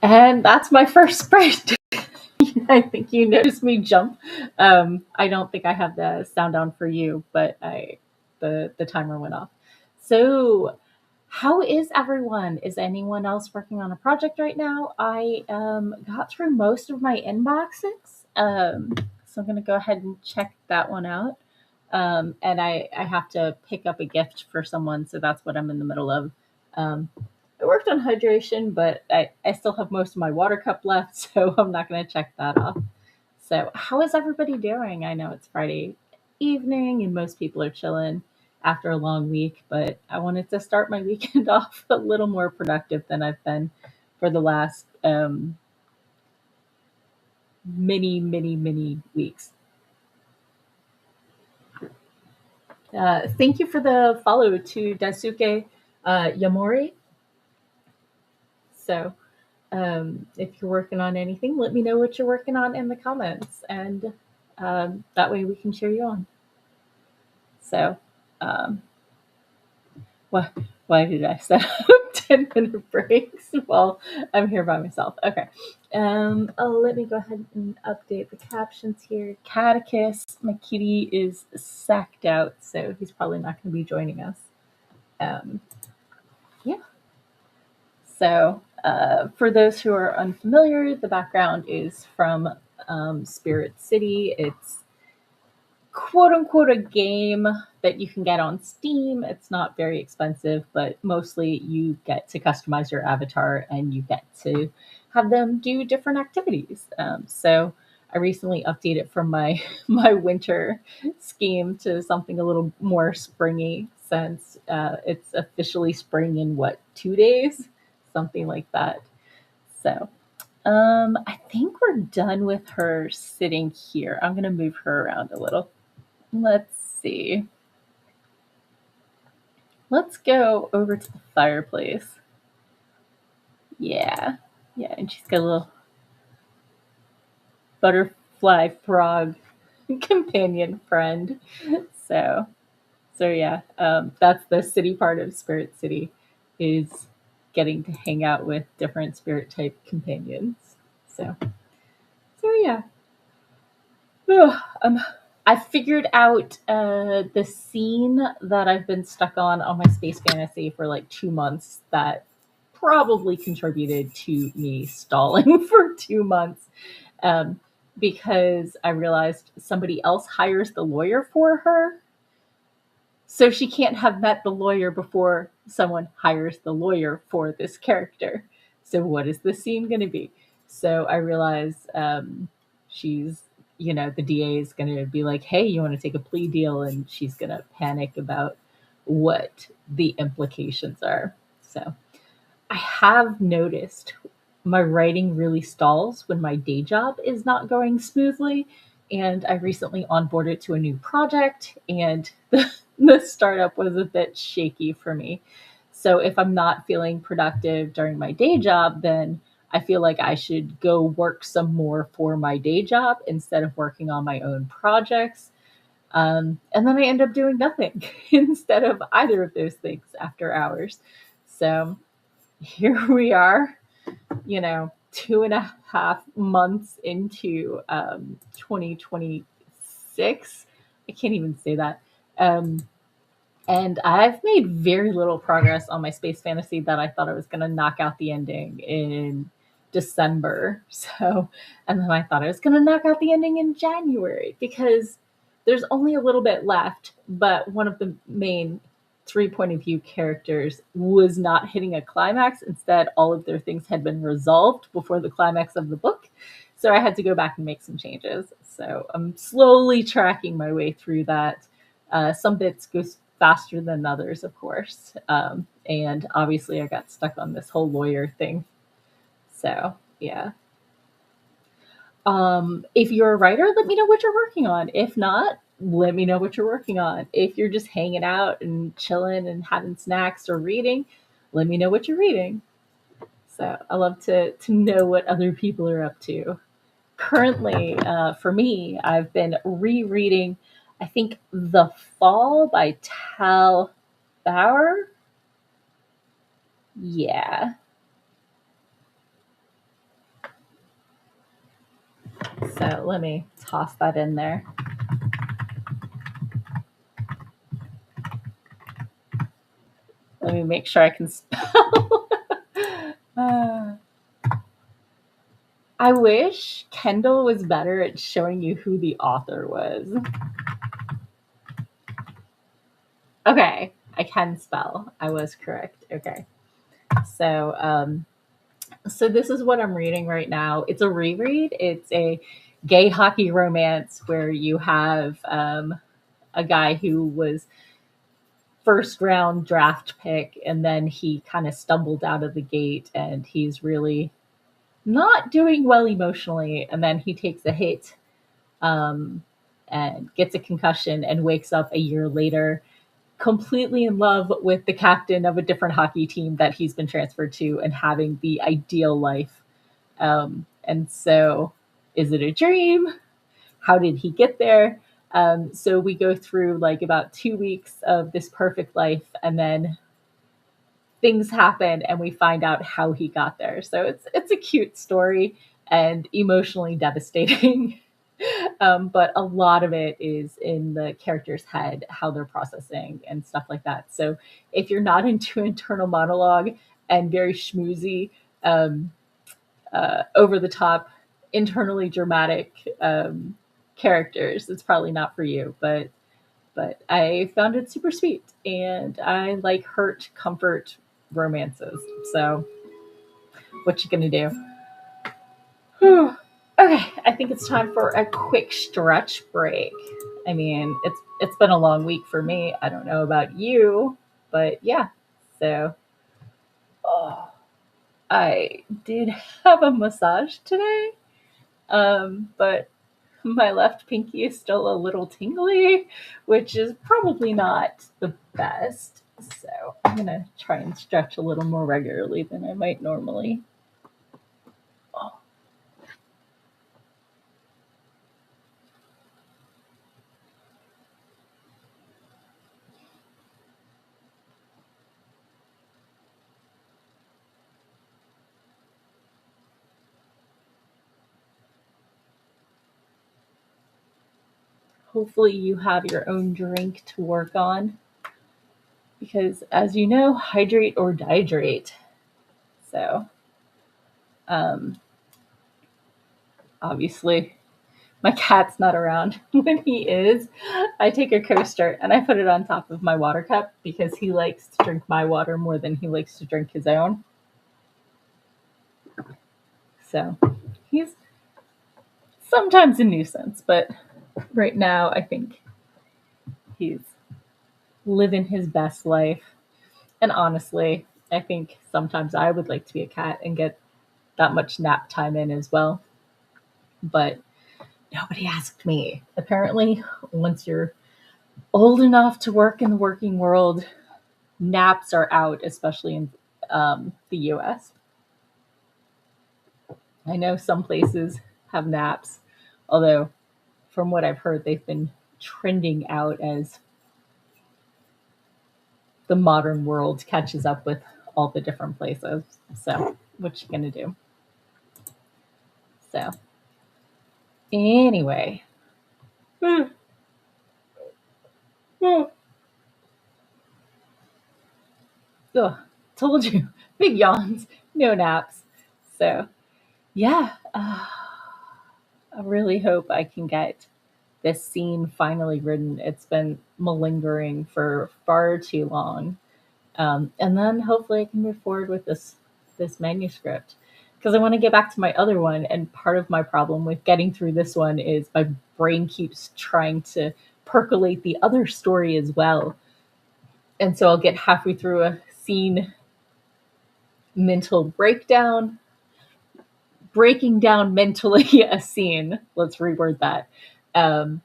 And that's my first sprint. I think you noticed me jump. I don't think I have the sound on for you, but the timer went off. So, how is everyone? Is anyone else working on a project right now? I got through most of my inboxes, so I'm gonna go ahead and check that one out. And I have to pick up a gift for someone, so that's what I'm in the middle of. Um, I worked on hydration, but I still have most of my water cup left, so I'm not going to check that off. So, how is everybody doing? I know it's Friday evening and most people are chilling after a long week, but I wanted to start my weekend off a little more productive than I've been for the last many weeks. Thank you for the follow to Daisuke Yamori. So, if you're working on anything, let me know what you're working on in the comments, and that way we can cheer you on. So, um, why, why did I set up 10-minute breaks while I'm here by myself? Okay. Let me go ahead and update the captions here. Catechus, my kitty is sacked out, so he's probably not going to be joining us. Um, yeah. So, for those who are unfamiliar, the background is from Spirit City. It's quote unquote a game that you can get on Steam. It's not very expensive, but mostly you get to customize your avatar and you get to have them do different activities. So, I recently updated from my my winter scheme to something a little more springy since it's officially spring in what 2 days, something like that. So I think we're done with her sitting here. I'm gonna move her around a little. Let's see. Let's go over to the fireplace. Yeah, yeah, and she's got a little butterfly frog companion friend. So yeah, that's the city part of Spirit City, is getting to hang out with different spirit type companions. So yeah. Ugh, I figured out the scene that I've been stuck on my space fantasy for like 2 months that probably contributed to me stalling for 2 months, um, because I realized somebody else hires the lawyer for her, so she can't have met the lawyer before someone hires the lawyer for this character. So what is the scene going to be? So I realize she's, the DA is going to be like, hey, you want to take a plea deal? And she's going to panic about what the implications are. So I have noticed my writing really stalls when my day job is not going smoothly. And I recently onboarded to a new project, and the startup was a bit shaky for me. So if I'm not feeling productive during my day job, then I feel like I should go work some more for my day job instead of working on my own projects. And then I end up doing nothing instead of either of those things after hours. So here we are, 2.5 months into 2026. I can't even say that. Um, and I've made very little progress on my space fantasy that I thought I was going to knock out the ending in December. So, and then I thought I was going to knock out the ending in January because there's only a little bit left, but one of the main three point of view characters was not hitting a climax. Instead, all of their things had been resolved before the climax of the book. So I had to go back and make some changes. So I'm slowly tracking my way through that. Some bits go faster than others, of course. And obviously, I got stuck on this whole lawyer thing. So, yeah. If you're a writer, let me know what you're working on. If not, let me know what you're working on. If you're just hanging out and chilling and having snacks or reading, let me know what you're reading. So I love to know what other people are up to. Currently, for me, I've been rereading, I think, The Fall by Tal Bauer. Yeah. So let me toss that in there. Let me make sure I can spell. uh, I wish Kendall was better at showing you who the author was. Okay, I can spell. I was correct. Okay. So, so this is what I'm reading right now. It's a reread. It's a gay hockey romance where you have a guy who was first round draft pick and then he kind of stumbled out of the gate and he's really not doing well emotionally and then he takes a hit um, and gets a concussion and wakes up a year later completely in love with the captain of a different hockey team that he's been transferred to and having the ideal life. And so, is it a dream? How did he get there? So we go through like about 2 weeks of this perfect life, and then things happen, and we find out how he got there. So it's a cute story and emotionally devastating. But a lot of it is in the character's head, how they're processing and stuff like that. So if you're not into internal monologue and very schmoozy, um, over the top, internally dramatic characters, it's probably not for you. But I found it super sweet, and I like hurt comfort romances. So what you gonna do? Whew. Okay, I think it's time for a quick stretch break. I mean, it's been a long week for me. I don't know about you, but yeah. So, oh, I did have a massage today, but my left pinky is still a little tingly, which is probably not the best. So I'm gonna try and stretch a little more regularly than I might normally. Oh, hopefully you have your own drink to work on because, as you know, hydrate or dihydrate. So, um, obviously, my cat's not around. When he is, I take a coaster and I put it on top of my water cup because he likes to drink my water more than he likes to drink his own. So, he's sometimes a nuisance, but right now I think he's living his best life. And honestly, I think sometimes I would like to be a cat and get that much nap time in as well. But nobody asked me. Apparently, once you're old enough to work in the working world, naps are out, especially in the US. I know some places have naps, although, from what I've heard, they've been trending out as the modern world catches up with all the different places. So, what you gonna do? So, anyway, ugh, told you, big yawns, no naps. So, yeah, I really hope I can get this scene finally written. It's been malingering for far too long, and then hopefully I can move forward with this manuscript because I want to get back to my other one. And part of my problem with getting through this one is my brain keeps trying to percolate the other story as well, and so I'll get halfway through a scene, mental breakdown, breaking down mentally a scene. Let's reword that. Um,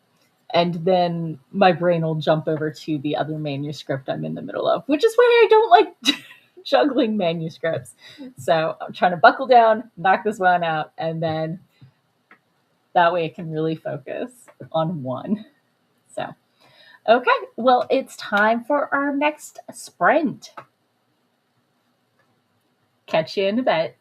and then my brain will jump over to the other manuscript I'm in the middle of, which is why I don't like juggling manuscripts. So I'm trying to buckle down, knock this one out, and then that way I can really focus on one. So, okay, well, it's time for our next sprint. Catch you in a bit.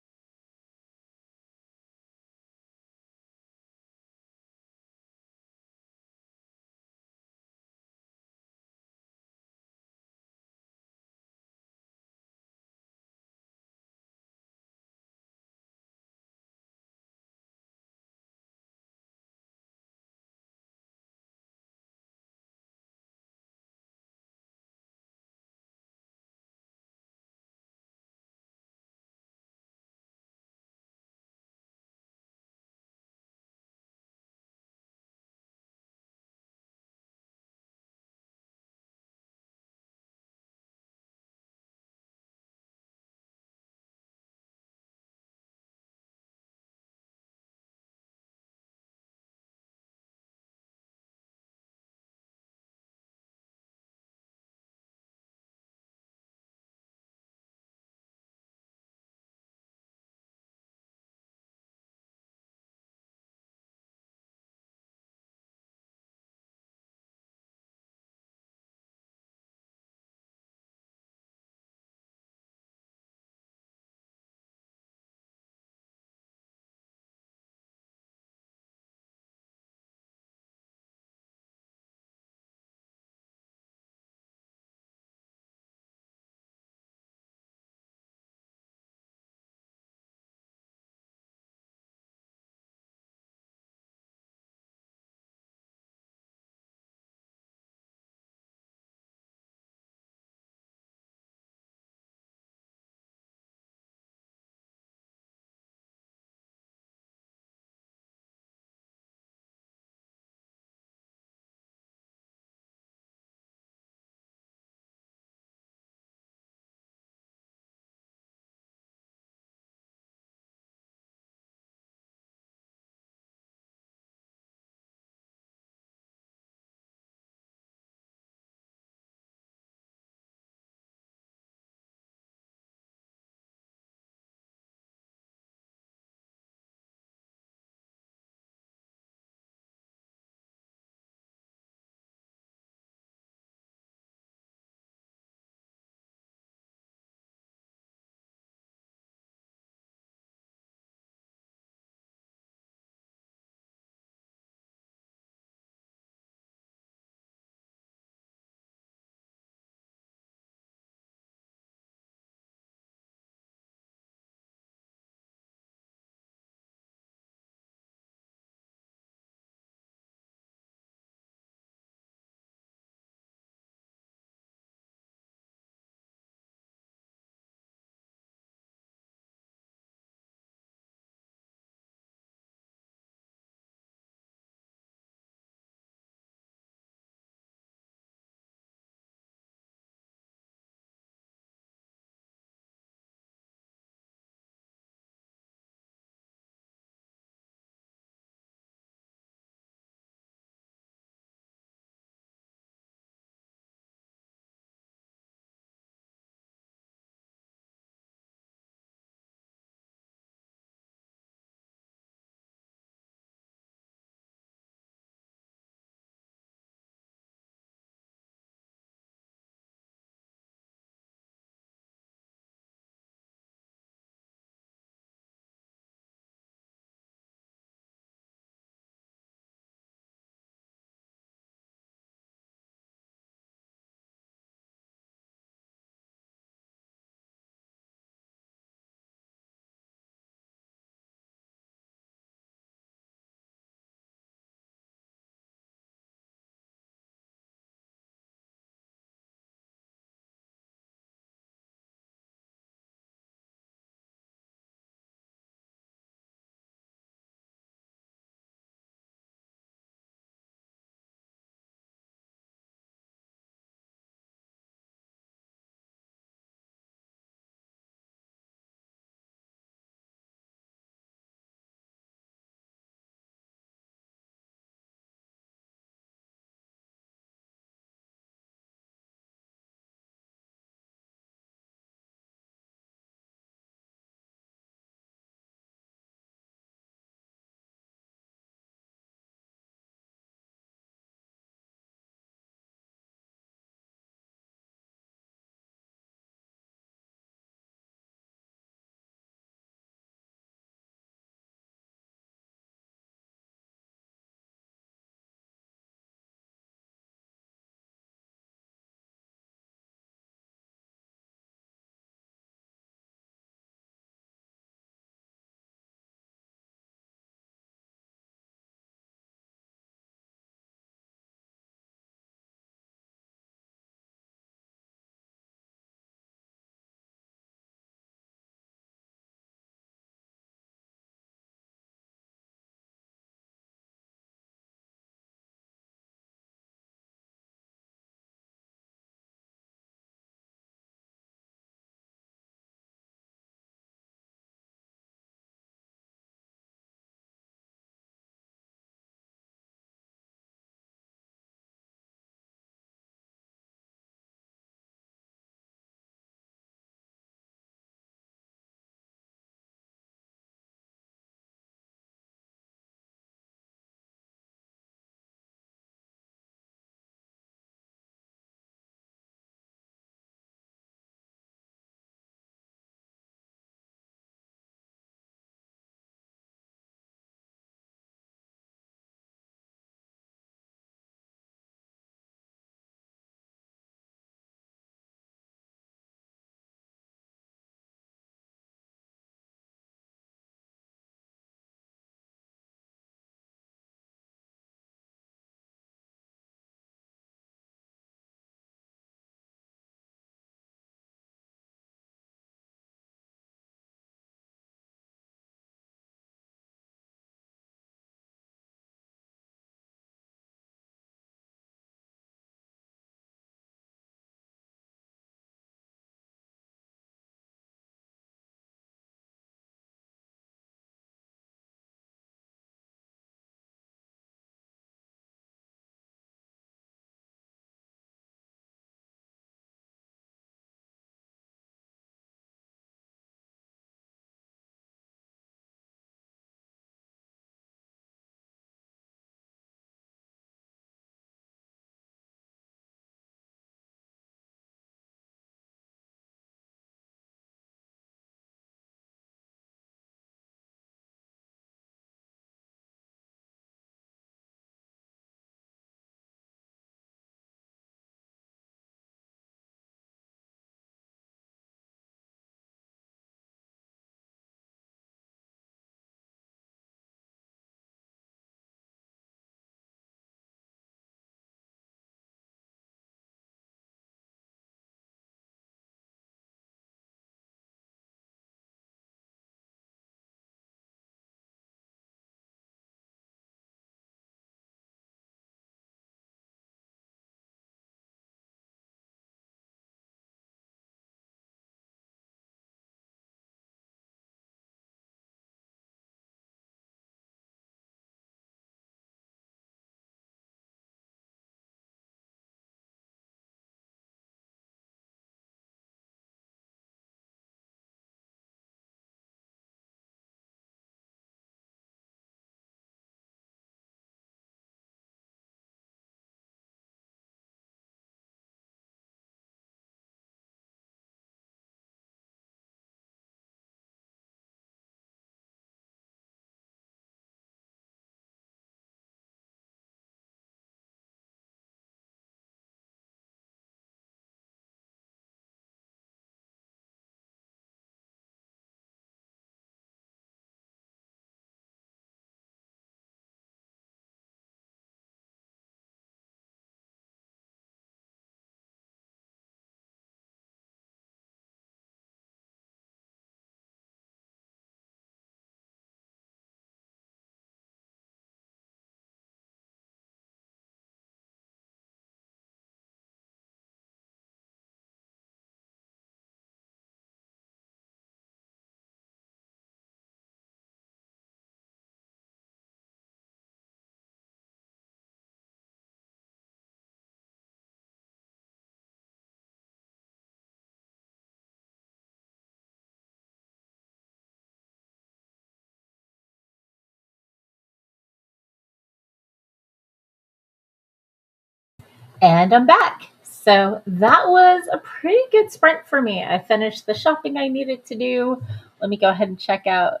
And I'm back. So that was a pretty good sprint for me. I finished the shopping I needed to do. Let me go ahead and check out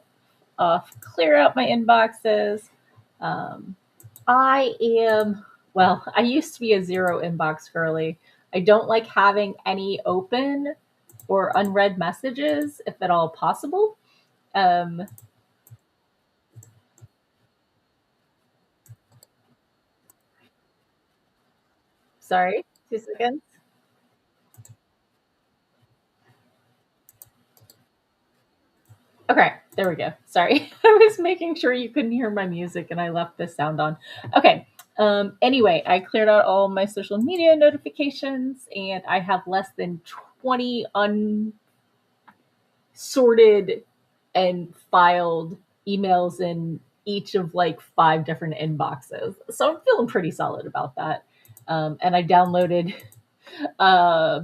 clear out my inboxes. Um, I am, well, I used to be a zero inbox girly. I don't like having any open or unread messages, if at all possible. Um, Sorry, 2 seconds. Okay, there we go. Sorry. I was making sure you couldn't hear my music and I left the sound on. Okay. Anyway, I cleared out all my social media notifications and I have less than 20 unsorted and filed emails in each of like 5 different inboxes. So I'm feeling pretty solid about that. And I downloaded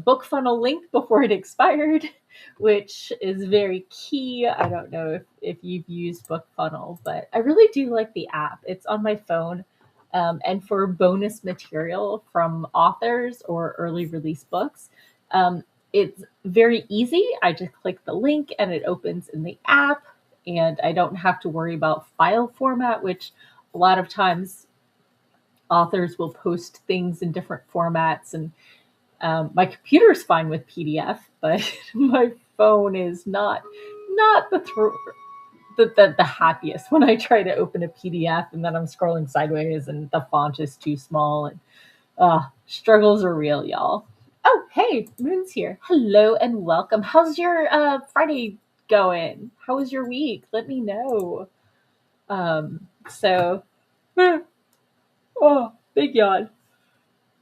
book funnel link before it expired, which is very key. I don't know if you've used book funnel, but I really do like the app. It's on my phone. And for bonus material from authors or early release books, um, it's very easy. I just click the link and it opens in the app, and I don't have to worry about file format, which a lot of times authors will post things in different formats, and my computer's fine with PDF, but my phone is not the happiest when I try to open a PDF and then I'm scrolling sideways and the font is too small, and struggles are real, y'all. Oh, hey, Moon's here. Hello and welcome. How's your Friday going? How was your week? Let me know. So, oh, big yawn.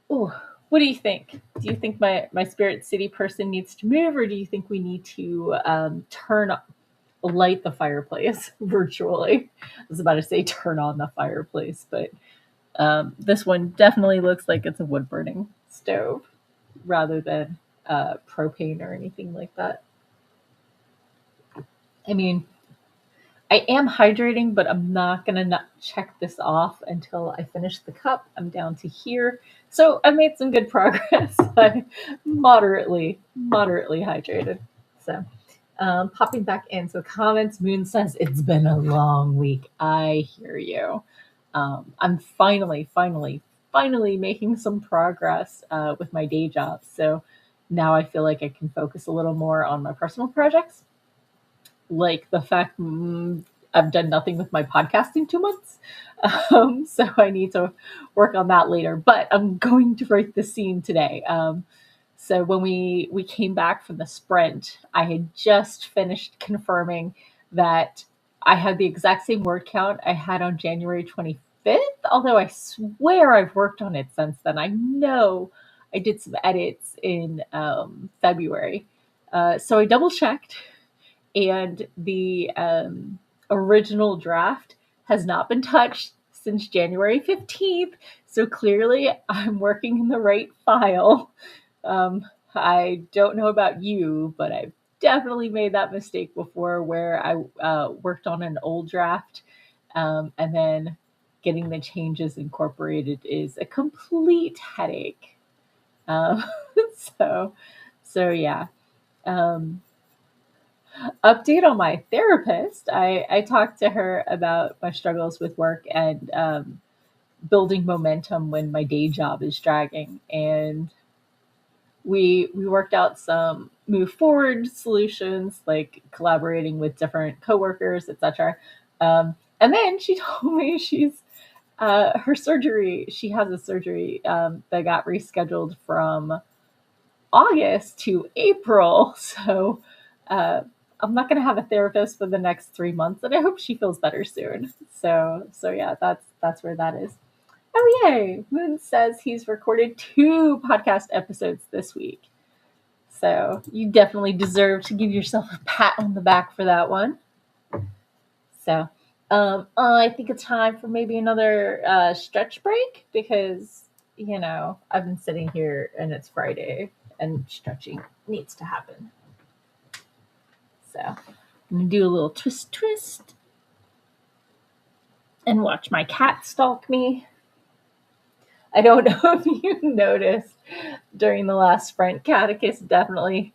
Oh, what do you think? Do you think my Spirit City person needs to move, or do you think we need to light the fireplace virtually? I was about to say turn on the fireplace, but this one definitely looks like it's a wood burning stove rather than propane or anything like that. I mean, I am hydrating, but I'm not gonna not check this off until I finish the cup. I'm down to here. So I made some good progress. I'm moderately hydrated. So popping back in. So comments, Moon says, it's been a long week. I hear you. I'm finally making some progress with my day job. So now I feel like I can focus a little more on my personal projects, like the fact I've done nothing with my podcast in 2 months. So I need to work on that later. But I'm going to write the scene today. So when we came back from the sprint, I had just finished confirming that I had the exact same word count I had on January 25th, although I swear I've worked on it since then. I know I did some edits in February. So I double checked, and the original draft has not been touched since January 15th. So clearly, I'm working in the right file. I don't know about you, but I've definitely made that mistake before where I worked on an old draft, and then getting the changes incorporated is a complete headache. Um, so, so yeah. Um, Update on my therapist. I talked to her about my struggles with work and building momentum when my day job is dragging. And we worked out some move forward solutions, like collaborating with different coworkers, etc. And then she told me her surgery. She has a surgery that got rescheduled from August to April. So uh, I'm not going to have a therapist for the next 3 months, and I hope she feels better soon. So yeah, that's where that is. Oh yay! Moon says he's recorded 2 podcast episodes this week. So you definitely deserve to give yourself a pat on the back for that one. So I think it's time for maybe another stretch break because I've been sitting here and it's Friday and stretching needs to happen. So I'm gonna do a little twist and watch my cat stalk me. I don't know if you noticed during the last sprint, Catechus definitely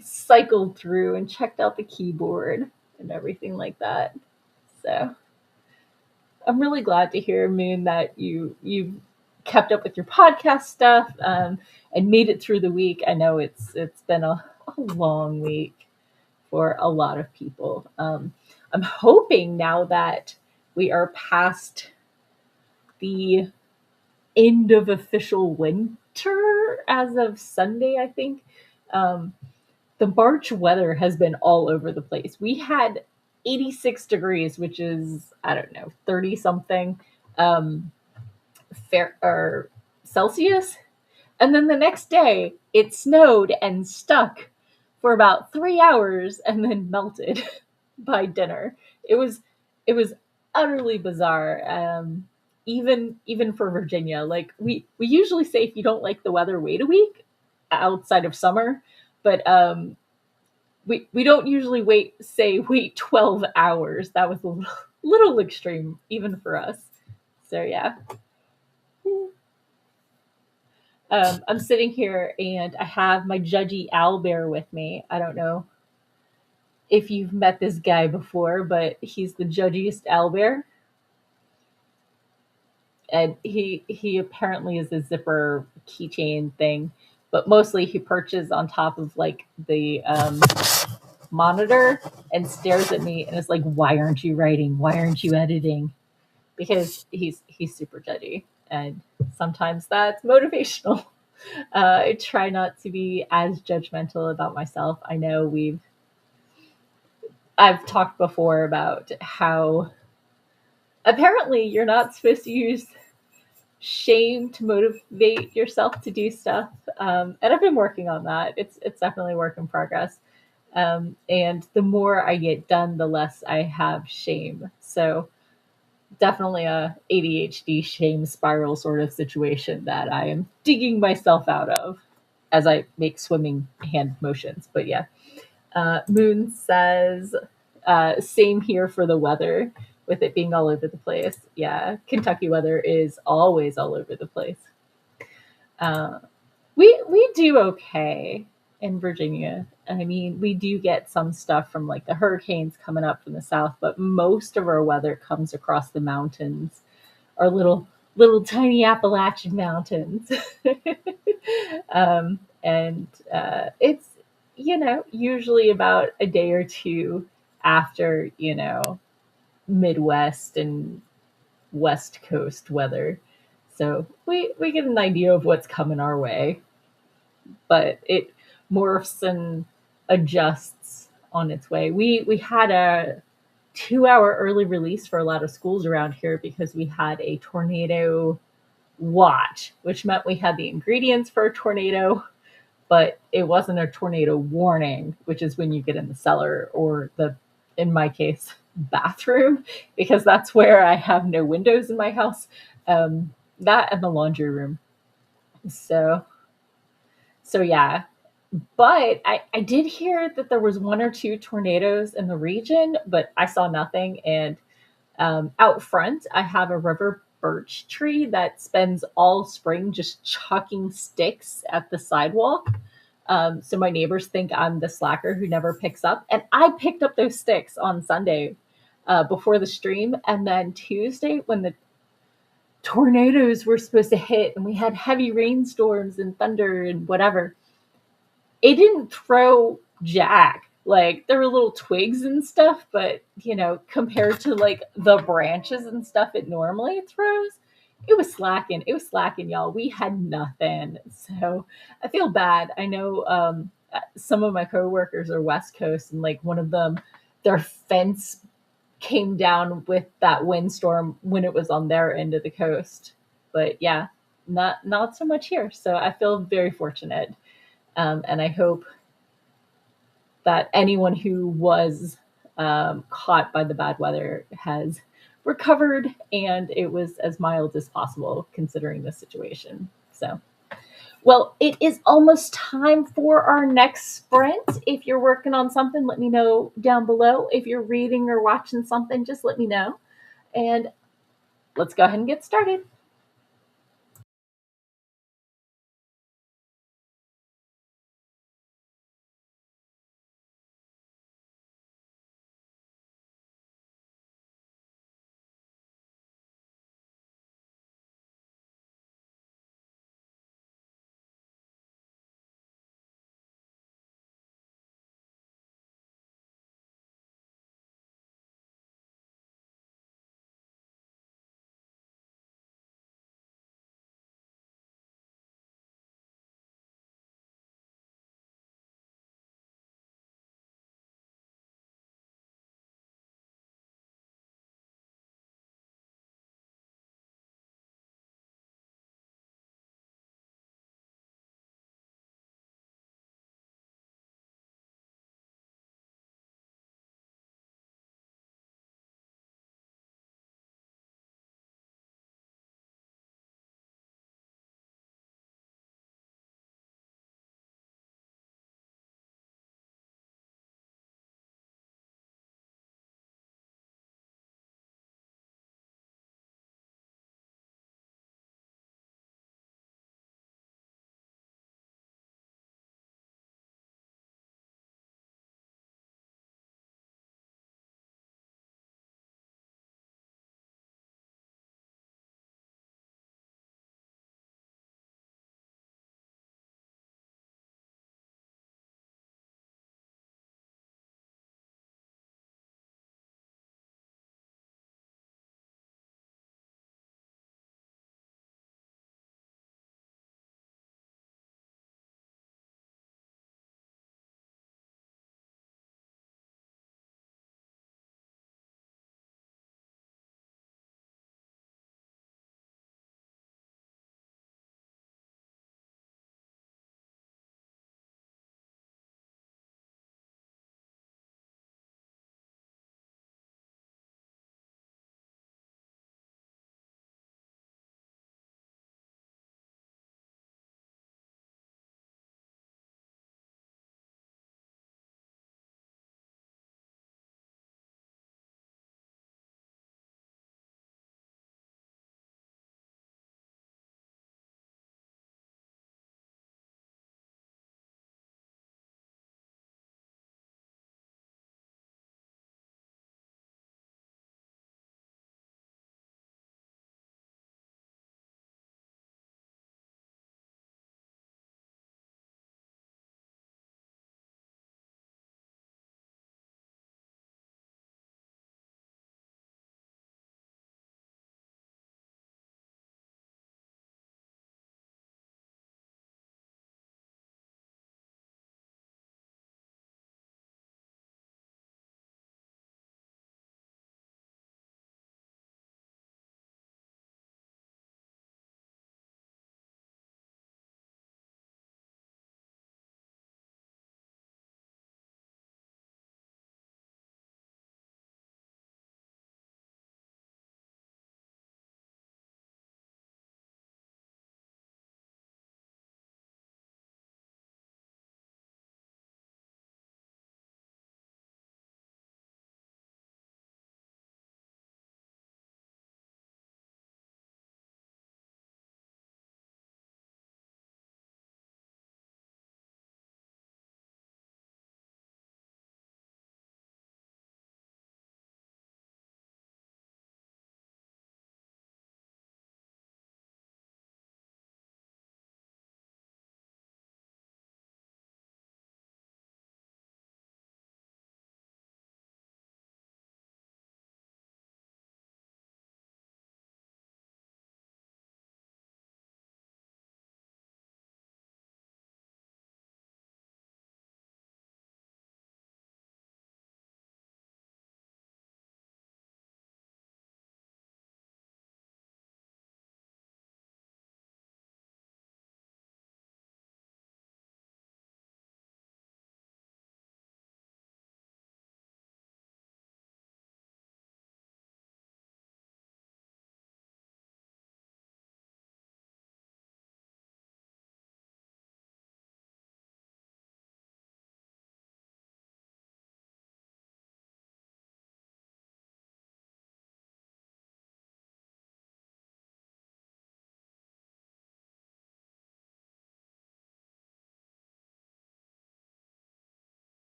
cycled through and checked out the keyboard and everything like that. So I'm really glad to hear, Moon, that you kept up with your podcast stuff, and made it through the week. I know it's been a long week for a lot of people. I'm hoping now that we are past the end of official winter as of Sunday, I think. Um, the March weather has been all over the place. We had 86 degrees, which is, I don't know, 30 something um, fair or Celsius. And then the next day, it snowed and stuck for about 3 hours and then melted by dinner. It was it was utterly bizarre. Even for Virginia, like we usually say if you don't like the weather, wait a week outside of summer, but we don't usually wait 12 hours. That was a little extreme even for us. So yeah. I'm sitting here and I have my judgy owlbear with me. I don't know if you've met this guy before, but he's the judgiest owlbear, and he apparently is a zipper keychain thing, but mostly he perches on top of like the monitor and stares at me and is like, "Why aren't you writing? Why aren't you editing?" Because he's super judgy, and sometimes that's motivational. I try not to be as judgmental about myself. I know I've talked before about how apparently you're not supposed to use shame to motivate yourself to do stuff. And I've been working on that. It's definitely a work in progress. And the more I get done, the less I have shame. So definitely a ADHD shame spiral sort of situation that I am digging myself out of as I make swimming hand motions. But yeah, Moon says, same here for the weather, with it being all over the place. Yeah, Kentucky weather is always all over the place. Uh, we do okay in Virginia. I mean, we do get some stuff from like the hurricanes coming up from the south, but most of our weather comes across the mountains, our little tiny Appalachian mountains. And it's usually about a day or two after Midwest and West Coast weather. So we get an idea of what's coming our way, but it morphs and adjusts on its way. We had a 2 hour early release for a lot of schools around here because we had a tornado watch, which meant we had the ingredients for a tornado, but it wasn't a tornado warning, which is when you get in the cellar or in my case, bathroom, because that's where I have no windows in my house. That and the laundry room. So, so yeah. But I did hear that there was one or two tornadoes in the region, but I saw nothing. And out front, I have a river birch tree that spends all spring just chucking sticks at the sidewalk. So my neighbors think I'm the slacker who never picks up. And I picked up those sticks on Sunday before the stream. And then Tuesday, when the tornadoes were supposed to hit and we had heavy rainstorms and thunder and whatever, it didn't throw jack. Like there were little twigs and stuff, but compared to like the branches and stuff it normally throws, it was slacking. It was slacking, y'all. We had nothing. So I feel bad. I know some of my coworkers are West Coast, and like one of them, their fence came down with that windstorm when it was on their end of the coast. But yeah, not so much here. So I feel very fortunate. And I hope that anyone who was caught by the bad weather has recovered and it was as mild as possible considering the situation. So, well, it is almost time for our next sprint. If you're working on something, let me know down below. If you're reading or watching something, just let me know. And let's go ahead and get started.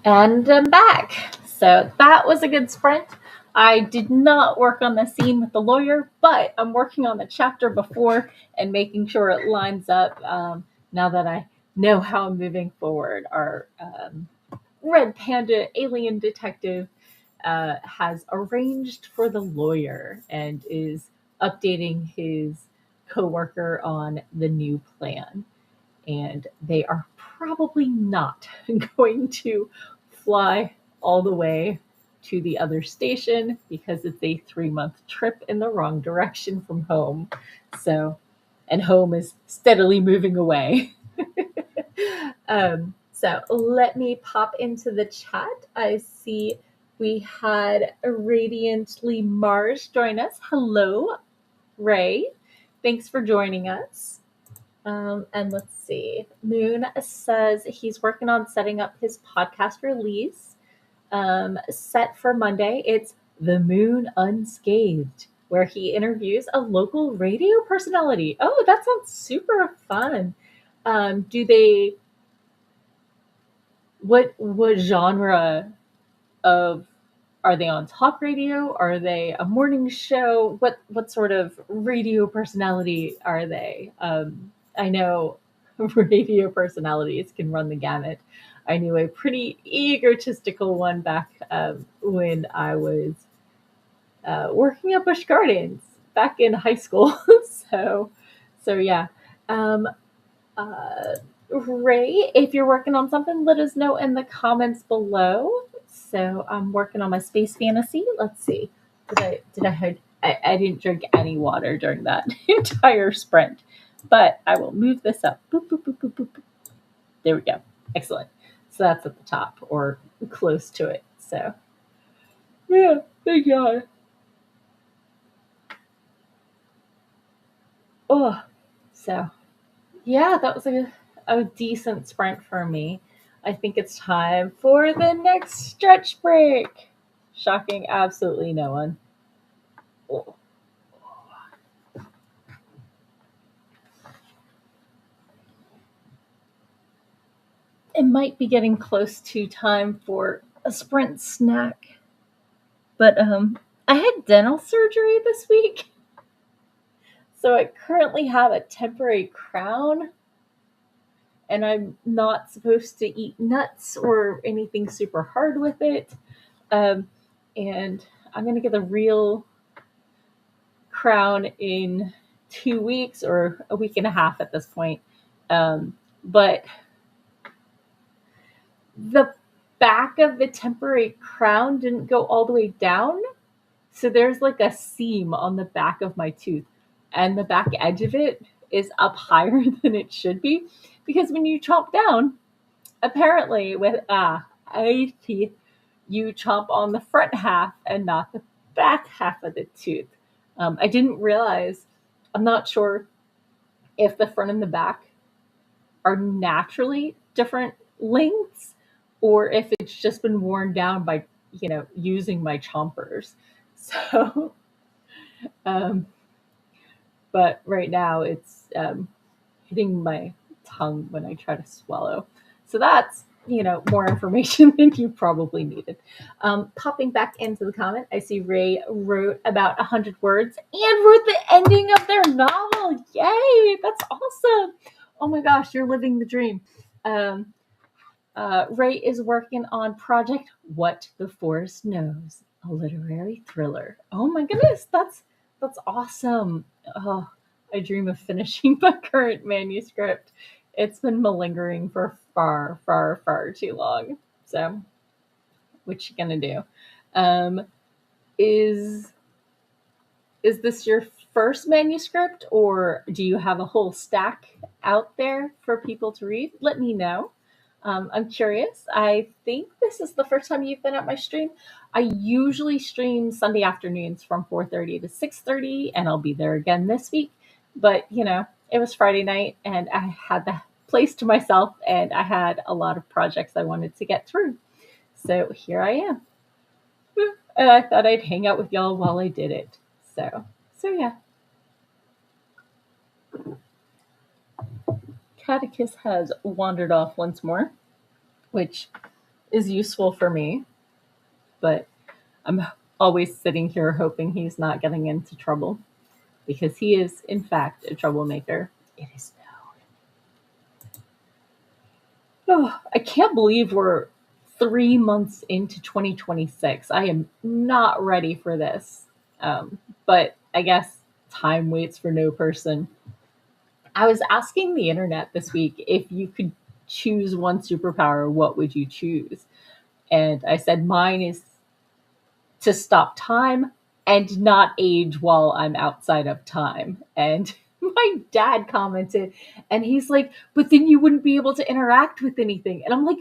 And I'm back. So that was a good sprint. I did not work on the scene with the lawyer, but I'm working on the chapter before and making sure it lines up now that I know how I'm moving forward. Our Red Panda alien detective has arranged for the lawyer and is updating his coworker on the new plan. And they are probably not going to fly all the way to the other station because it's a 3-month trip in the wrong direction from home. So, and home is steadily moving away. So let me pop into the chat. I see we had Radiantly Mars join us. Hello, Ray. Thanks for joining us. And let's see. Moon says he's working on setting up his podcast release set for Monday. It's The Moon Unscathed, where he interviews a local radio personality. Oh, that sounds super fun. Do they what genre of are they on talk radio? Are they a morning show? What sort of radio personality are they? I know radio personalities can run the gamut. I knew a pretty egotistical one back when I was working at Busch Gardens back in high school. so, so yeah. Um, uh, Ray, if you're working on something, let us know in the comments below. So I'm working on my space fantasy. Let's see. I didn't drink any water during that entire sprint, but I will move this up. Boop, boop, boop, boop, boop. There we go. Excellent. So that's at the top or close to it. So yeah, thank God. Oh, so yeah, that was a decent sprint for me. I think it's time for the next stretch break. Shocking absolutely no one. Oh. It might be getting close to time for a sprint snack, but I had dental surgery this week, so I currently have a temporary crown, and I'm not supposed to eat nuts or anything super hard with it. Um, and I'm gonna get a real crown in 2 weeks or a week and a half at this point. But the back of the temporary crown didn't go all the way down. So there's like a seam on the back of my tooth, and the back edge of it is up higher than it should be. Because when you chomp down, apparently with teeth, you chomp on the front half and not the back half of the tooth. I didn't realize, I'm not sure if the front and the back are naturally different lengths or if it's just been worn down by, using my chompers. So, um, but right now it's hitting my tongue when I try to swallow. So that's, more information than you probably needed. Popping back into the comment, I see Ray wrote about 100 words and wrote the ending of their novel. Yay! That's awesome. Oh my gosh, you're living the dream. Um, Ray is working on Project What the Forest Knows, a literary thriller. Oh my goodness, that's awesome. Oh, I dream of finishing my current manuscript. It's been malingering for far, far, far too long. So, what you gonna do? Um, is is this your first manuscript, or do you have a whole stack out there for people to read? Let me know. I'm curious. I think this is the first time you've been at my stream. I usually stream Sunday afternoons from 4:30 to 6:30, and I'll be there again this week. But it was Friday night, and I had the place to myself, and I had a lot of projects I wanted to get through. So here I am. And I thought I'd hang out with y'all while I did it. So yeah. Catechus has wandered off once more, which is useful for me, but I'm always sitting here hoping he's not getting into trouble because he is, in fact, a troublemaker. It is no. Oh, I can't believe we're 3 months into 2026. I am not ready for this. But I guess time waits for no person. I was asking the internet this week if you could choose one superpower, what would you choose? And I said mine is to stop time and not age while I'm outside of time. And my dad commented, and he's like, but then you wouldn't be able to interact with anything. And I'm like,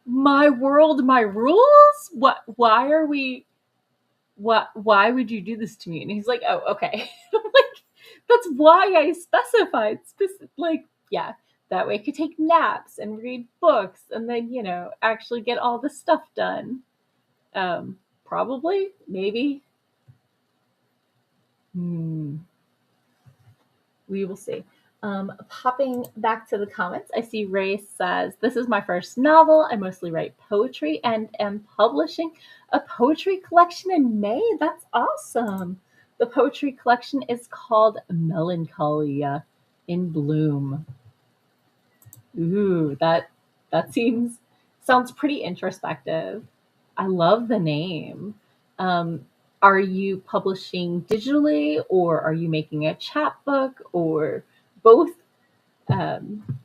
my world, my rules? What? Why are we? What? Why would you do this to me? And he's like, oh, okay. I'm like, that's why I specified like, yeah, that way I could take naps and read books and then, actually get all the stuff done. Probably, maybe. Hmm. We will see. Popping back to the comments, I see Ray says, this is my first novel. I mostly write poetry and am publishing a poetry collection in May. That's awesome. The poetry collection is called Melancholia in Bloom. Ooh, that sounds pretty introspective. I love the name. Um, are you publishing digitally or are you making a chapbook or both? Um,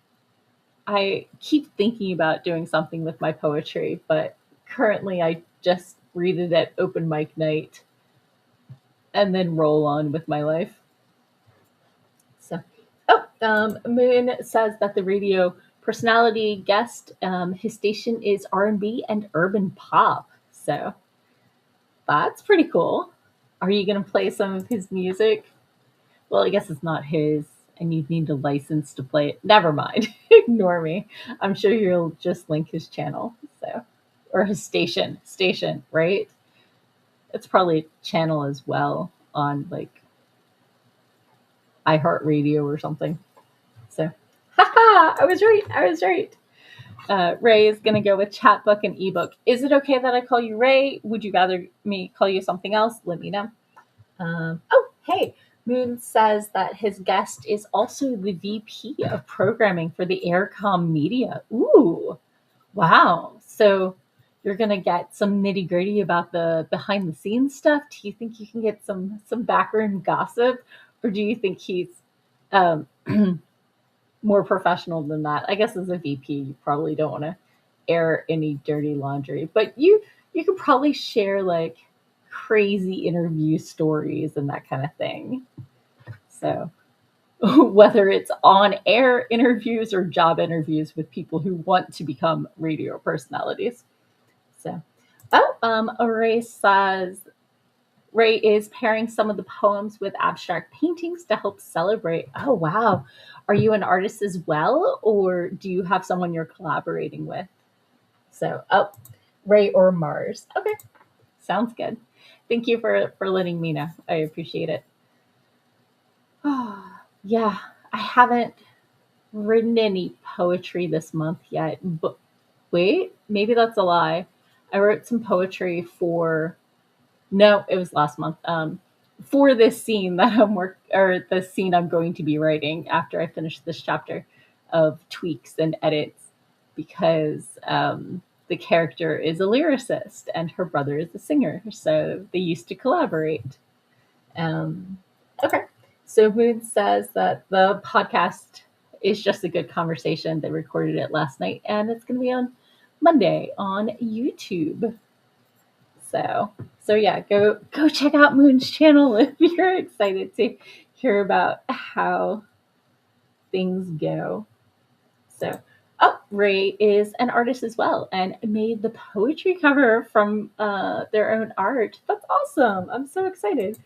I keep thinking about doing something with my poetry, but currently I just read it at open mic night and then roll on with my life. So, Moon says that the radio personality guest, his station is R&B and urban pop. So that's pretty cool. Are you going to play some of his music? Well, I guess it's not his, and you'd need a license to play it. Never mind. Ignore me. I'm sure you'll just link his channel. So, or his station, right? It's probably a channel as well on like iHeartRadio or something. So, haha, I was right. I was right. Ray is going to go with chatbook and ebook. Is it okay that I call you Ray? Would you rather me call you something else? Let me know. Oh, hey, Moon says that his guest is also the VP of programming for the Aircom Media. Ooh, wow. So you're going to get some nitty gritty about the behind the scenes stuff. Do you think you can get some backroom gossip? Or do you think he's um, more professional than that? I guess as a VP, you probably don't want to air any dirty laundry, but you could probably share like crazy interview stories and that kind of thing. So whether it's on air interviews or job interviews with people who want to become radio personalities. So, Ray says Ray is pairing some of the poems with abstract paintings to help celebrate. Oh, wow. Are you an artist as well, or do you have someone you're collaborating with? So, Ray or Mars. Okay, sounds good. Thank you for letting me know. I appreciate it. Yeah, I haven't written any poetry this month yet. But wait, maybe that's a lie. I wrote some poetry for no, it was last month. For this scene that or the scene I'm going to be writing after I finish this chapter of tweaks and edits, because the character is a lyricist and her brother is a singer, so they used to collaborate. Okay, so Moon says that the podcast is just a good conversation. They recorded it last night, and it's going to be on Monday on YouTube. So yeah, go check out Moon's channel if you're excited to hear about how things go. So, Ray is an artist as well and made the poetry cover from their own art. That's awesome! I'm so excited.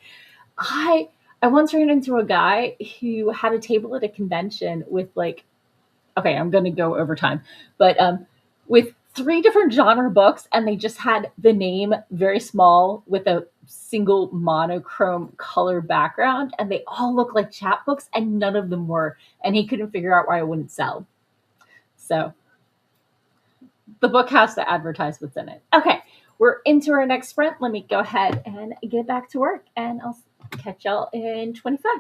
I I once ran into a guy who had a table at a convention with like, okay, I'm going to go over time, but with three different genre books, and they just had the name very small with a single monochrome color background, and they all look like chapbooks, and none of them were. And he couldn't figure out why I wouldn't sell. So the book has to advertise what's in it. Okay, we're into our next sprint. Let me go ahead and get back to work, and I'll catch y'all in 25.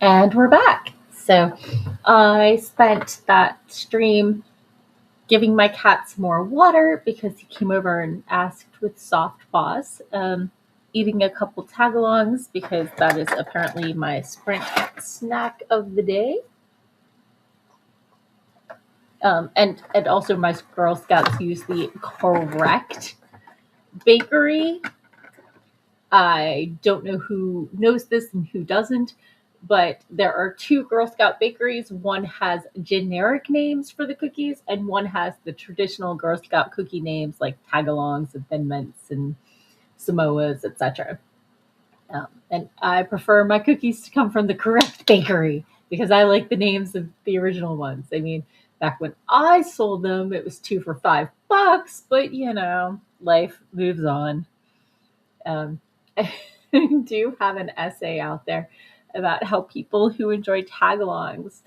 And we're back. So I spent that stream giving my cat some more water because he came over and asked with soft paws. Eating a couple tagalongs because that is apparently my sprint snack of the day. And also my Girl Scouts use the correct bakery. I don't know who knows this and who doesn't, but there are two Girl Scout bakeries. One has generic names for the cookies, and one has the traditional Girl Scout cookie names like Tagalongs and Thin Mints and Samoas, etc. And I prefer my cookies to come from the correct bakery because I like the names of the original ones. I mean, back when I sold them, it was 2 for $5, but life moves on. Um, I do have an essay out there about how people who enjoy tagalongs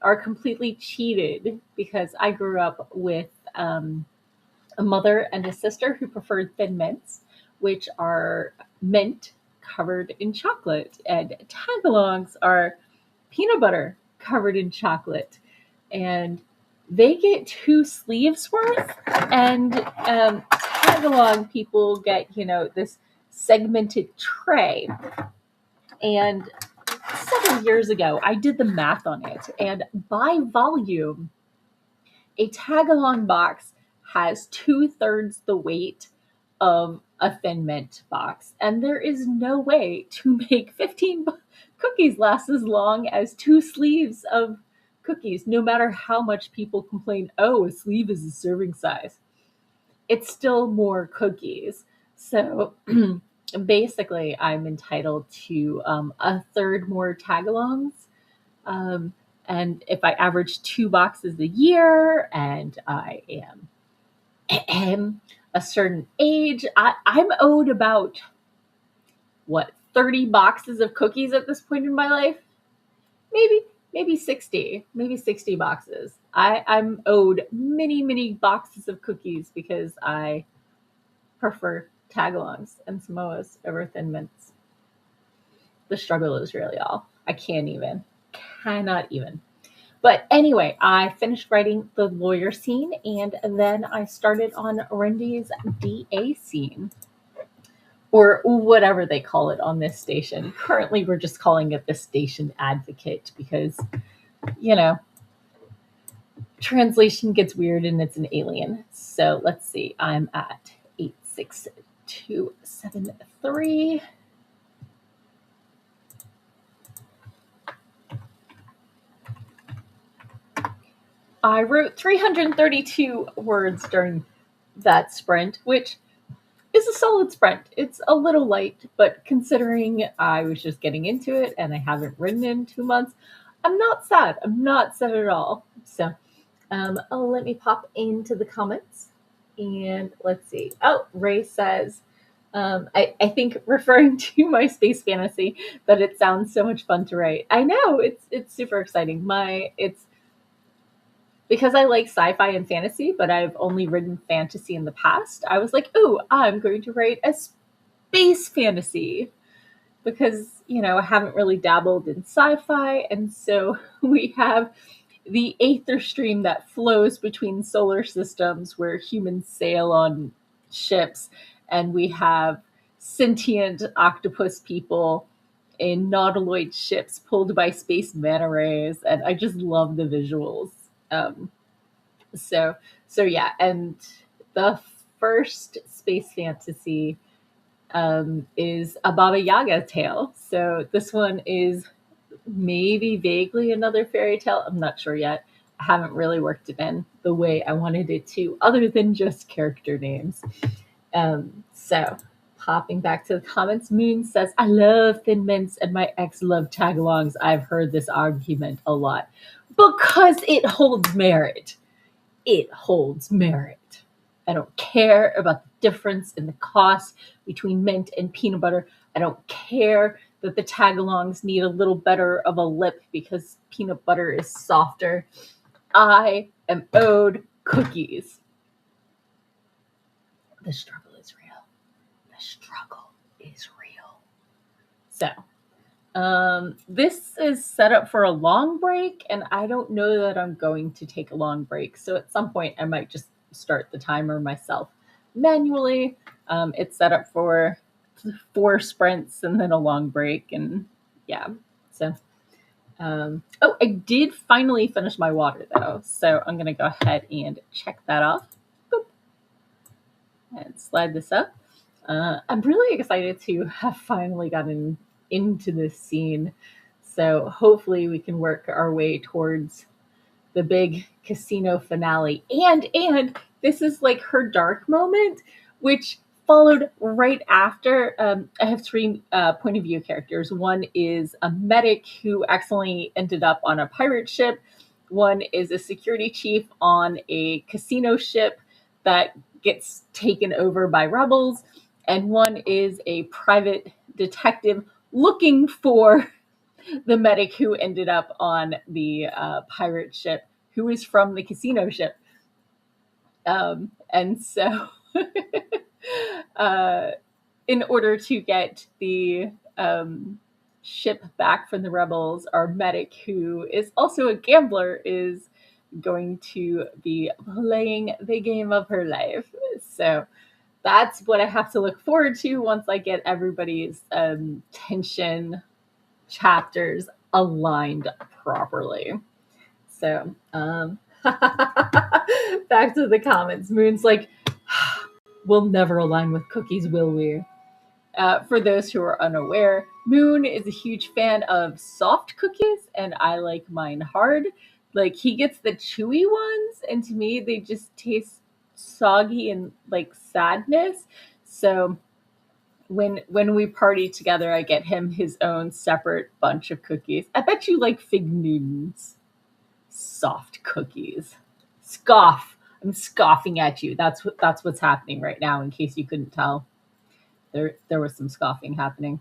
are completely cheated because I grew up with a mother and a sister who preferred Thin Mints, which are mint covered in chocolate, and tagalongs are peanut butter covered in chocolate. And they get 2 sleeves worth, and tagalong people get, this segmented tray. And several years ago, I did the math on it, and by volume, a tagalong box has 2/3 the weight of a Thin Mint box, and there is no way to make 15 cookies last as long as 2 sleeves of cookies, no matter how much people complain, oh, a sleeve is a serving size. It's still more cookies. So basically, I'm entitled to a third more tagalongs. Um, and if I average 2 boxes a year and I am a certain age, I'm owed about, 30 boxes of cookies at this point in my life? Maybe 60 boxes. I'm owed many boxes of cookies because I prefer tagalongs and Samoas over Thin Mints. The struggle is really all. I cannot even. But anyway, I finished writing the lawyer scene, and then I started on Rendy's DA scene, or whatever they call it on this station. Currently, we're just calling it the station advocate because, you know, translation gets weird and it's an alien. So let's see, I'm at 86273. I wrote 332 words during that sprint, which is a solid sprint. It's a little light, but considering I was just getting into it and I haven't written in 2 months, I'm not sad. I'm not sad at all. So let me pop into the comments and let's see. Oh, Ray says, I think referring to my space fantasy, that it sounds so much fun to write. I know it's super exciting. It's because I like sci-fi and fantasy, but I've only written fantasy in the past. I was like, oh, I'm going to write a space fantasy because, I haven't really dabbled in sci-fi. And so we have the aether stream that flows between solar systems where humans sail on ships, and we have sentient octopus people in nautiloid ships pulled by space manta rays, and I just love the visuals. Um, so so yeah, and the first space fantasy is a Baba Yaga tale. So this one is maybe vaguely another fairy tale. I'm not sure yet. I haven't really worked it in the way I wanted it to, other than just character names. So popping back to the comments, Moon says, I love Thin Mints and my ex loved tagalongs. I've heard this argument a lot because it holds merit. It holds merit. I don't care about the difference in the cost between mint and peanut butter. I don't care that the tagalongs need a little better of a lip because peanut butter is softer. I am owed cookies. The struggle is real. The struggle is real. So This is set up for a long break, and I don't know that I'm going to take a long break. So at some point, I might just start the timer myself manually. It's set up for 4 sprints and then a long break, and yeah. So, oh, I did finally finish my water though, so I'm gonna go ahead and check that off. Boop. And slide this up. I'm really excited to have finally gotten into this scene. So hopefully we can work our way towards the big casino finale. And this is like her dark moment, which followed right after. I have 3 point of view characters. One is a medic who accidentally ended up on a pirate ship. One is a security chief on a casino ship that gets taken over by rebels. And one is a private detective looking for the medic who ended up on the pirate ship, who is from the casino ship. And so, uh, in order to get the ship back from the rebels, our medic, who is also a gambler, is going to be playing the game of her life. So that's what I have to look forward to once I get everybody's tension chapters aligned properly. So, back to the comments. Moon's like, we'll never align with cookies, will we? For those who are unaware, Moon is a huge fan of soft cookies, and I like mine hard. Like, he gets the chewy ones, and to me, they just taste soggy and like sadness. So, when we party together, I get him his own separate bunch of cookies. I bet you like Fig Newtons. Soft cookies. Scoff. I'm scoffing at you. That's what's happening right now. In case you couldn't tell, there was some scoffing happening.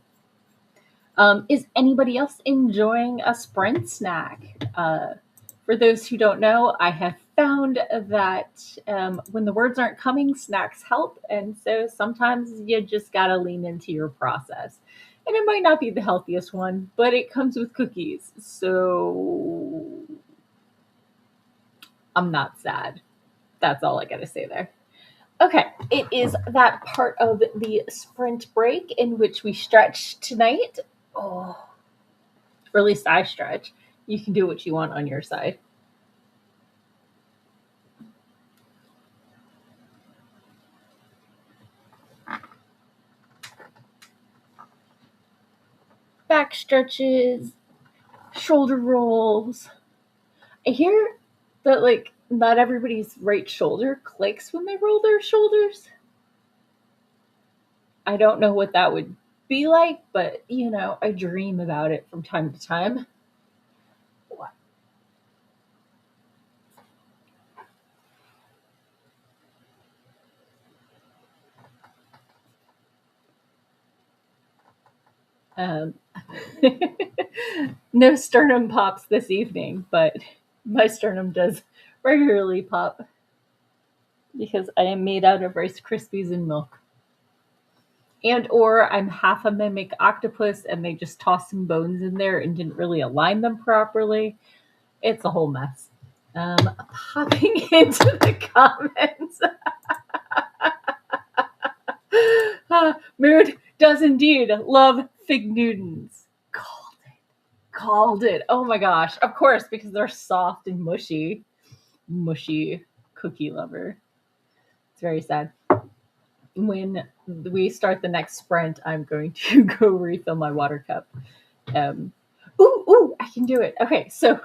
Is anybody else enjoying a sprint snack? For those who don't know, I have found that when the words aren't coming, snacks help. And so sometimes you just got to lean into your process. And it might not be the healthiest one, but it comes with cookies. So I'm not sad. That's all I got to say there. Okay, it is that part of the sprint break in which we stretch tonight. Oh, or at least I stretch. You can do what you want on your side. Back stretches, shoulder rolls. I hear that like not everybody's right shoulder clicks when they roll their shoulders. I don't know what that would be like, but I dream about it from time to time. Um, no sternum pops this evening, but my sternum does regularly pop because I am made out of Rice Krispies and milk. And or I'm half a mimic octopus and they just tossed some bones in there and didn't really align them properly. It's a whole mess. Popping into the comments. Mood does indeed love Fig Newtons. Called it. Called it. Oh my gosh. Of course, because they're soft and mushy. Mushy cookie lover. It's very sad. When we start the next sprint, I'm going to go refill my water cup. Ooh, I can do it. Okay, so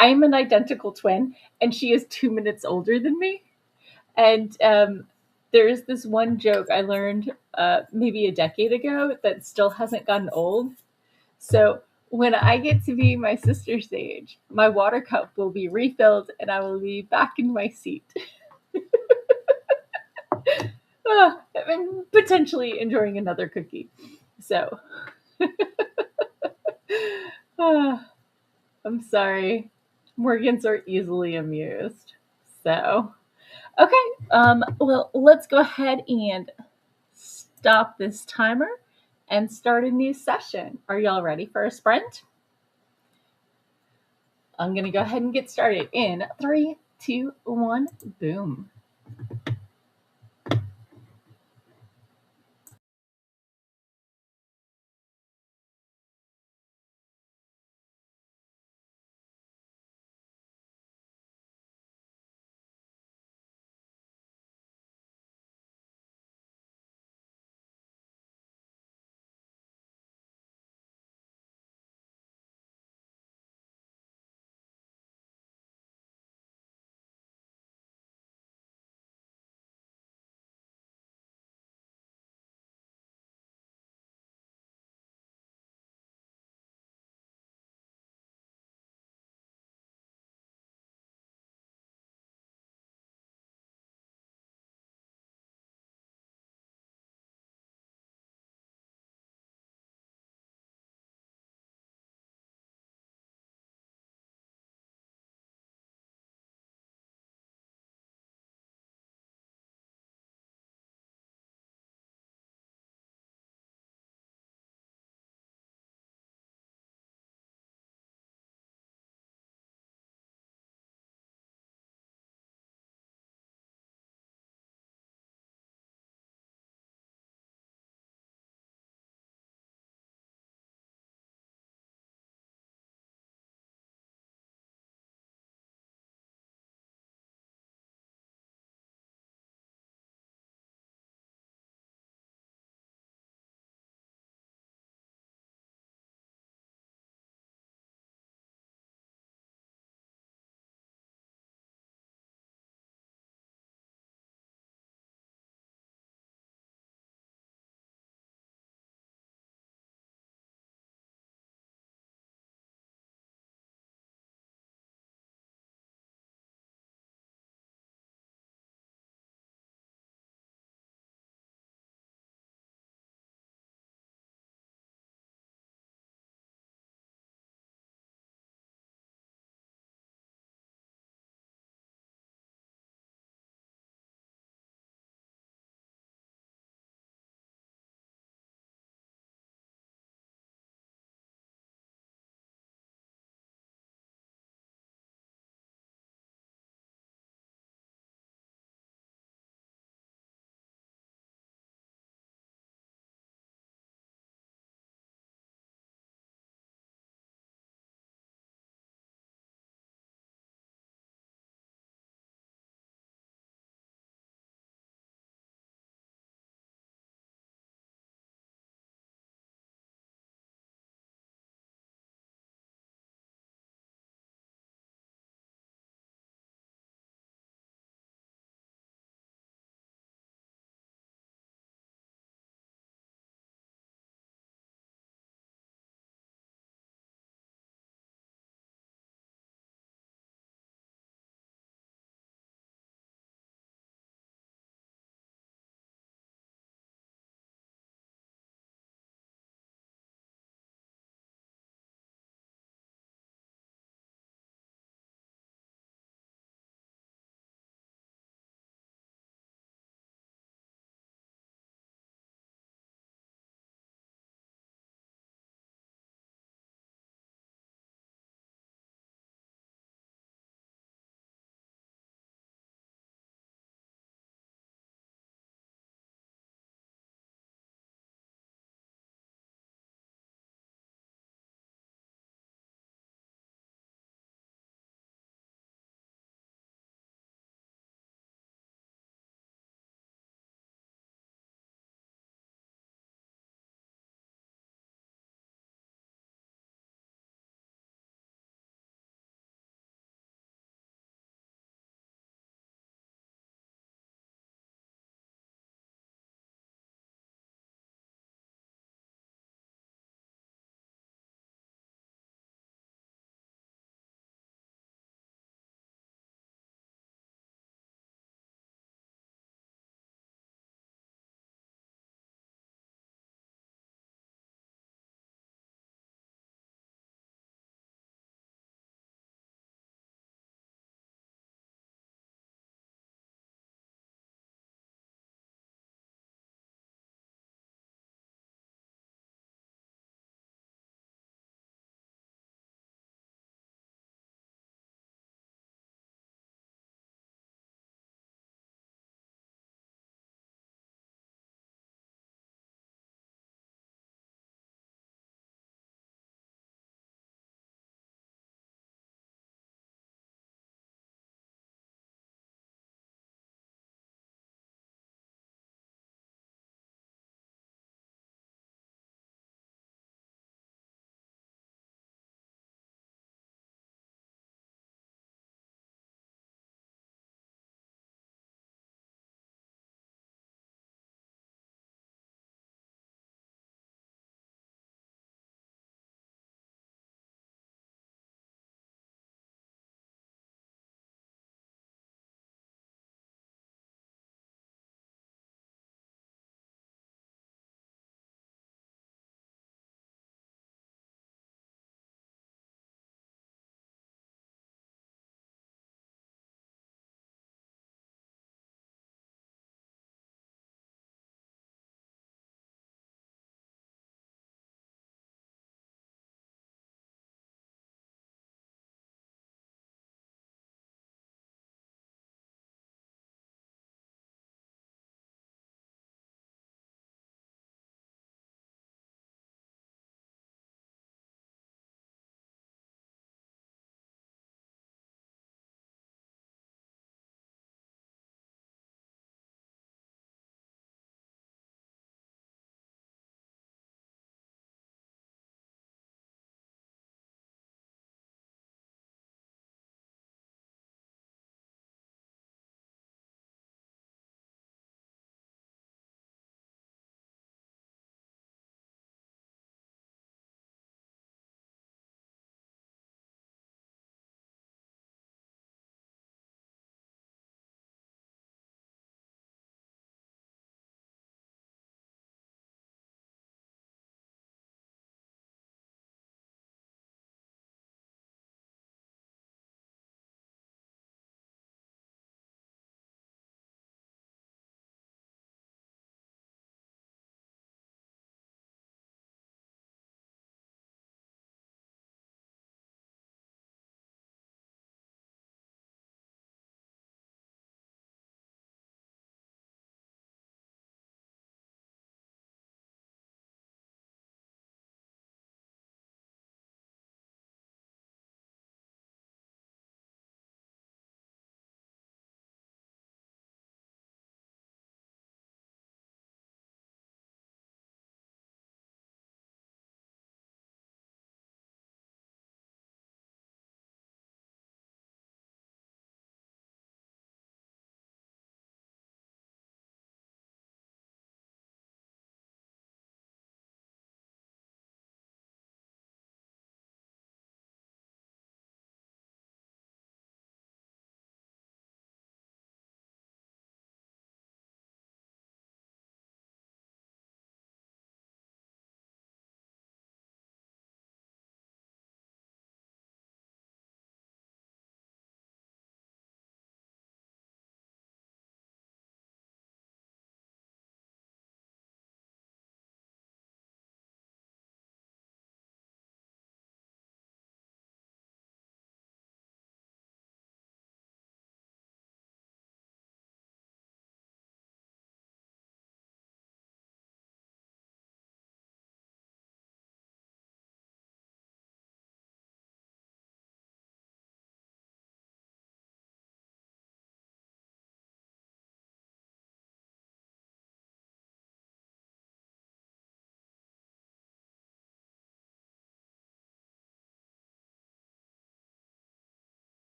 I'm an identical twin, and she is 2 minutes older than me. And there's this one joke I learned maybe a decade ago that still hasn't gotten old. So when I get to be my sister's age, my water cup will be refilled and I will be back in my seat. And potentially enjoying another cookie. So, I'm sorry. Morgans are easily amused. So, okay. Well, let's go ahead and stop this timer and start a new session. Are y'all ready for a sprint? I'm going to go ahead and get started in 3, 2, 1, boom.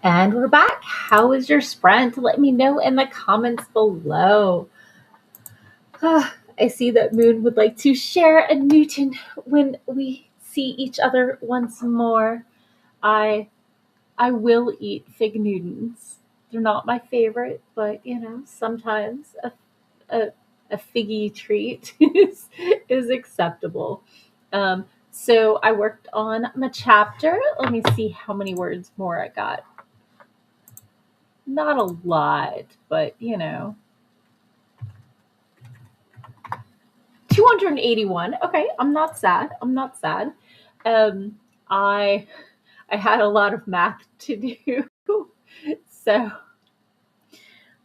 And we're back. How was your sprint? Let me know in the comments below. I see that Moon would like to share a Newton when we see each other once more. I will eat fig Newtons. They're not my favorite, but sometimes a, a figgy treat is acceptable. So I worked on my chapter. Let me see how many words more I got. Not a lot, but 281. Okay, I'm not sad. I'm not sad. Um, I I had a lot of math to do. So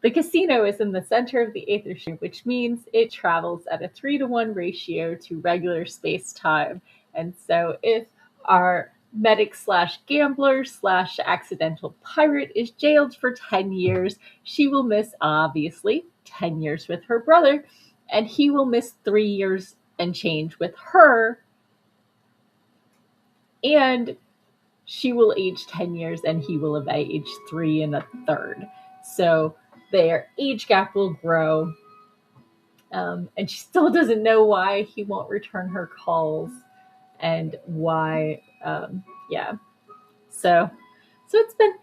the casino is in the center of the Aether, which means it travels at a 3-to-1 ratio to regular space time. And so if our medic slash gambler slash accidental pirate is jailed for 10 years, she will miss, obviously, 10 years with her brother, and he will miss 3 years and change with her, and she will age 10 years and he will have aged 3 1/3. So their age gap will grow. And she still doesn't know why he won't return her calls and why, yeah. So, so it's been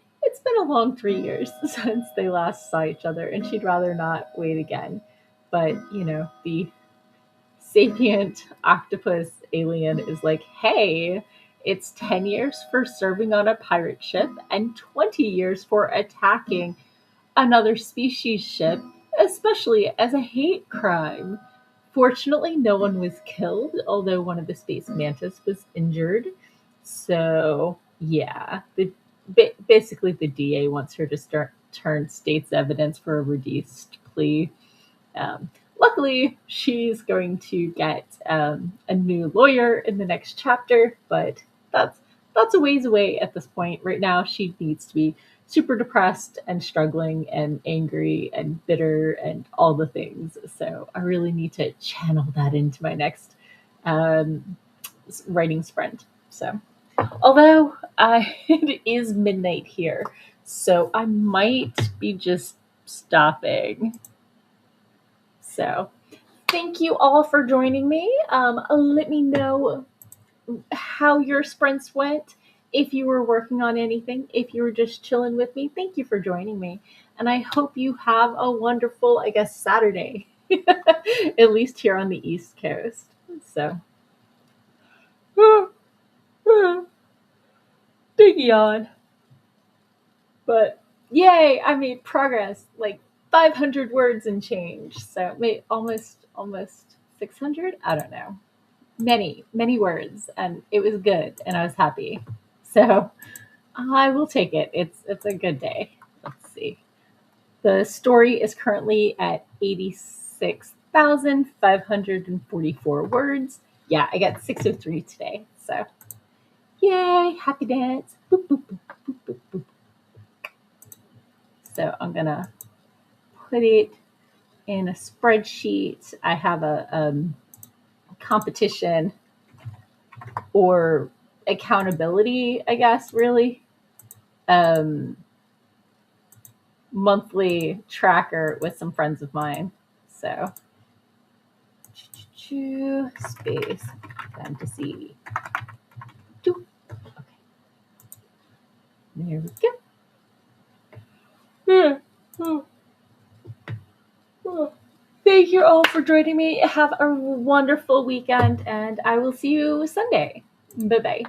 a long 3 years since they last saw each other, and she'd rather not wait again. But the sapient octopus alien is like, hey, it's 10 years for serving on a pirate ship and 20 years for attacking another species ship, especially as a hate crime. Fortunately, no one was killed, although one of the space mantis was injured. So, yeah, basically the DA wants her to turn state's evidence for a reduced plea. Luckily, she's going to get a new lawyer in the next chapter, but that's a ways away at this point. Right now, she needs to be super depressed and struggling and angry and bitter and all the things. So I really need to channel that into my next um, writing sprint. So, although it is midnight here, so I might be just stopping. So, thank you all for joining me. Let me know how your sprints went. If you were working on anything, if you were just chilling with me, thank you for joining me. And I hope you have a wonderful, I guess, Saturday, at least here on the East Coast. So, big yawn. But yay, I made progress, like 500 words and change. So, almost 600. I don't know. Many words, and it was good, and I was happy. So I will take it. It's a good day. Let's see. The story is currently at 86,544 words. Yeah, I got 603 today. So yay, happy dance. Boop, boop, boop, boop, boop, boop. So I'm gonna put it in a spreadsheet. I have a competition or accountability, I guess, really. Um, Monthly tracker with some friends of mine. So, space fantasy. Okay. There we go. Thank you all for joining me. Have a wonderful weekend, and I will see you Sunday. Bye bye.